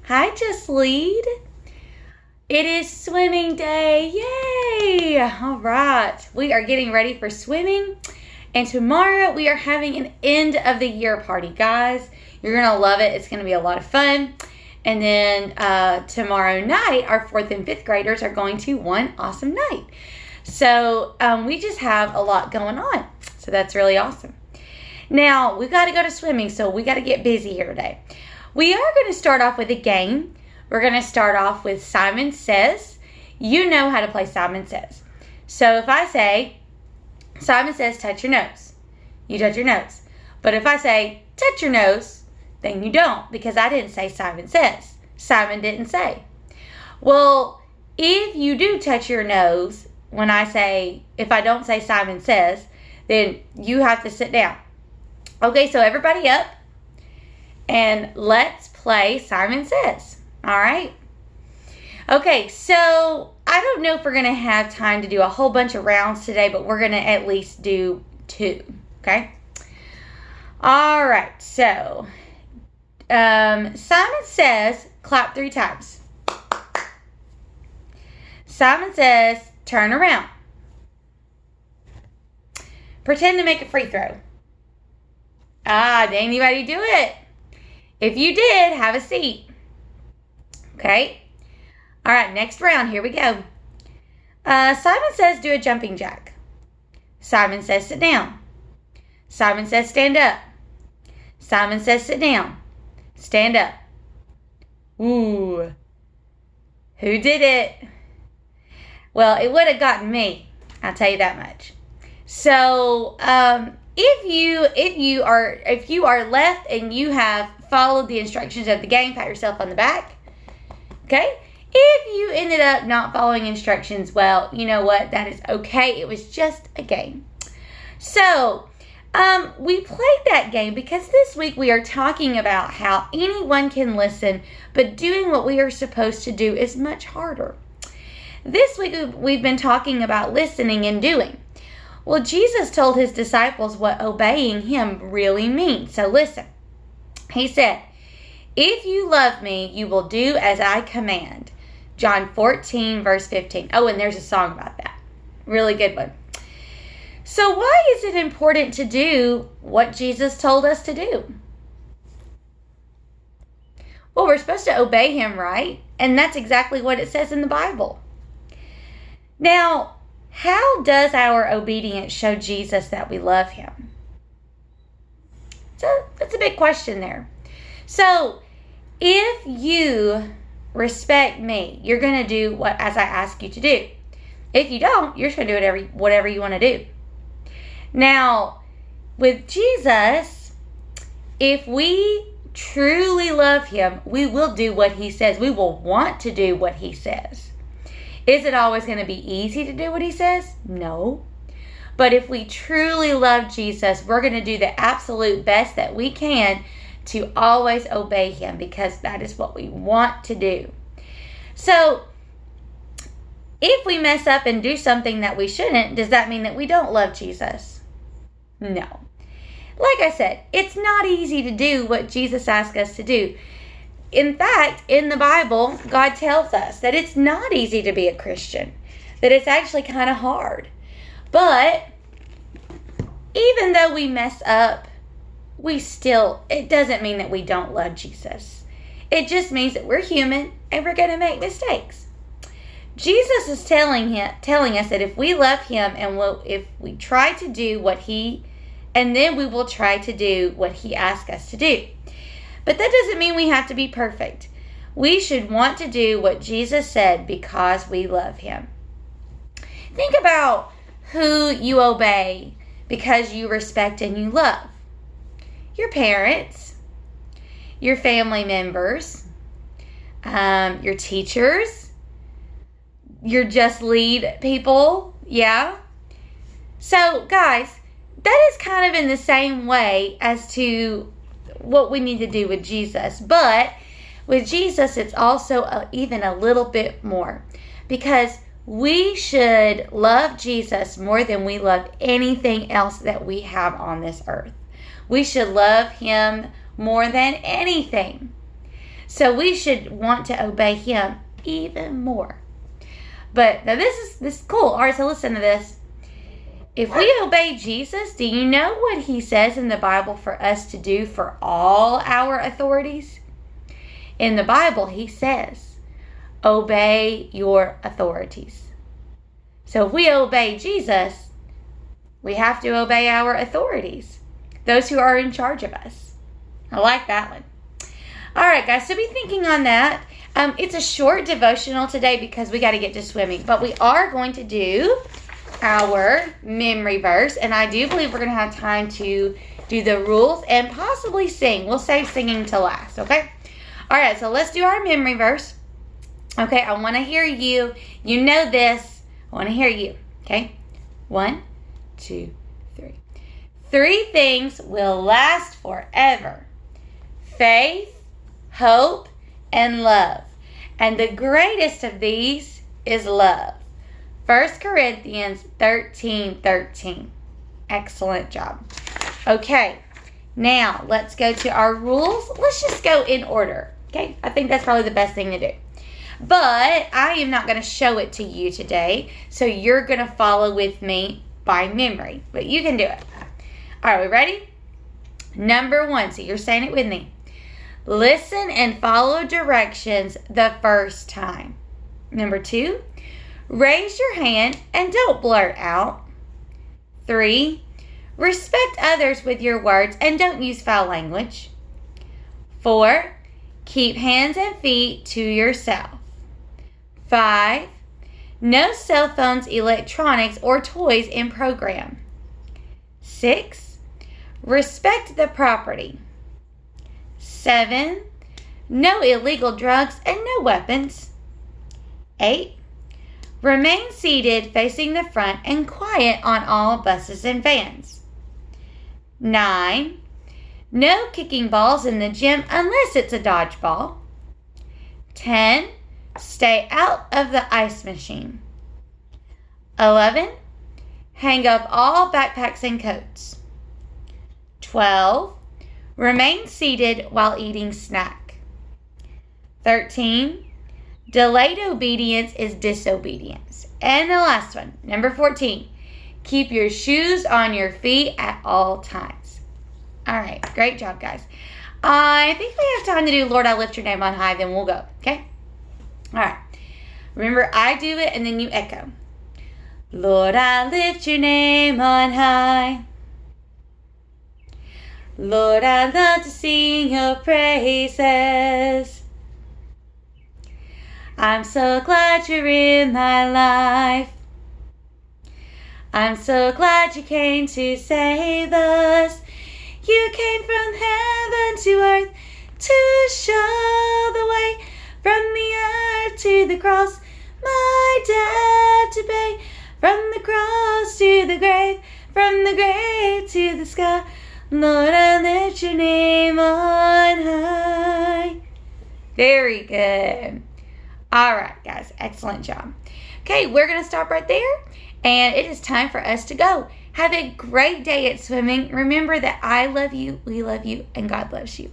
Hi, Just Lead. It is swimming day. Yay! All right. We are getting ready for swimming. And tomorrow we are having an end of the year party, guys. You're going to love it. It's going to be a lot of fun. And then tomorrow night, our 4th and 5th graders are going to one awesome night. So we just have a lot going on. So that's really awesome. Now, we've got to go to swimming, so we got to get busy here today. We are going to start off with a game. We're going to start off with Simon Says. You know how to play Simon Says. So if I say, Simon says, touch your nose, you touch your nose. But if I say, touch your nose, then you don't, because I didn't say Simon says. Simon didn't say. Well, if you do touch your nose, when I say, if I don't say Simon says, then you have to sit down. Okay, so everybody up, and let's play Simon Says. All right? Okay, so I don't know if we're going to have time to do a whole bunch of rounds today, but we're going to at least do 2, okay? All right, so Simon says, clap 3 times. Simon says, turn around. Pretend to make a free throw. Did anybody do it? If you did, have a seat. Okay? All right, next round. Here we go. Simon says, do a jumping jack. Simon says, sit down. Simon says, stand up. Simon says, sit down. Stand up. Ooh. Who did it? Well, it would have gotten me. I'll tell you that much. So, if you are left and you have followed the instructions of the game, pat yourself on the back. Okay? If you ended up not following instructions, well, you know what? That is okay. It was just a game. So, we played that game because this week we are talking about how anyone can listen, but doing what we are supposed to do is much harder. This week we've been talking about listening and doing. Well, Jesus told his disciples what obeying him really means. So listen. He said, if you love me, you will do as I command. John 14, verse 15. Oh, and there's a song about that. Really good one. So why is it important to do what Jesus told us to do? Well, we're supposed to obey him, right? And that's exactly what it says in the Bible. Now, how does our obedience show Jesus that we love him? So that's a big question there. So if you respect me, you're going to do as I ask you to do. If you don't, you're just going to do whatever you want to do. Now, with Jesus, if we truly love him, we will do what he says. We will want to do what he says. Is it always going to be easy to do what he says? No. But if we truly love Jesus, we're going to do the absolute best that we can to always obey him, because that is what we want to do. So, if we mess up and do something that we shouldn't, does that mean that we don't love Jesus? No. Like I said, it's not easy to do what Jesus asked us to do. In fact, in the Bible, God tells us that it's not easy to be a Christian, that it's actually kind of hard. But even though we mess up, it doesn't mean that we don't love Jesus. It just means that we're human and we're going to make mistakes. Jesus is telling us that if we love him and if we try to do and then we will try to do what he asks us to do. But that doesn't mean we have to be perfect. We should want to do what Jesus said because we love him. Think about who you obey because you respect and you love. Your parents, your family members, your teachers, your Just Lead people, yeah? So, guys, that is kind of in the same way as to what we need to do with Jesus. But with Jesus, it's also even a little bit more, because we should love Jesus more than we love anything else that we have on this earth. We should love him more than anything. So we should want to obey him even more. But now this is cool. All right, so listen to this. If we obey Jesus, do you know what he says in the Bible for us to do for all our authorities? In the Bible, he says, obey your authorities. So if we obey Jesus, we have to obey our authorities, those who are in charge of us. I like that one. All right, guys, so be thinking on that. It's a short devotional today because we got to get to swimming, but we are going to do our memory verse, and I do believe we're going to have time to do the rules and possibly sing. We'll save singing to last, okay? All right, so let's do our memory verse. Okay, I want to hear you. You know this. I want to hear you, okay? 1, 2, 3. 3 things will last forever: faith, hope, and love. And the greatest of these is love. 1 Corinthians 13:13. Excellent job. Okay, now let's go to our rules. Let's just go in order. Okay, I think that's probably the best thing to do. But I am not going to show it to you today, so you're going to follow with me by memory. But you can do it. All right, we ready? Number 1, so you're saying it with me. Listen and follow directions the first time. Number 2, raise your hand and don't blurt out. 3, respect others with your words and don't use foul language. 4, keep hands and feet to yourself. 5, no cell phones, electronics, or toys in program. 6, respect the property. 7, no illegal drugs and no weapons. 8, remain seated facing the front and quiet on all buses and vans. 9, no kicking balls in the gym unless it's a dodgeball. 10, stay out of the ice machine. 11, hang up all backpacks and coats. 12, remain seated while eating snack. 13, delayed obedience is disobedience. And the last one, number 14, keep your shoes on your feet at all times. All right, great job, guys. I think we have time to do Lord, I lift your name on high, then we'll go, okay? All right. Remember, I do it and then you echo. Lord, I lift your name on high. Lord, I love to sing your praises. I'm so glad you're in my life. I'm so glad you came to save us. You came from heaven to earth to show the way, from the earth to the cross, my debt to pay. From the cross to the grave, from the grave to the sky, Lord, I lift your name on high. Very good. All right, guys, excellent job. Okay, we're going to stop right there, and it is time for us to go. Have a great day at swimming. Remember that I love you, we love you, and God loves you.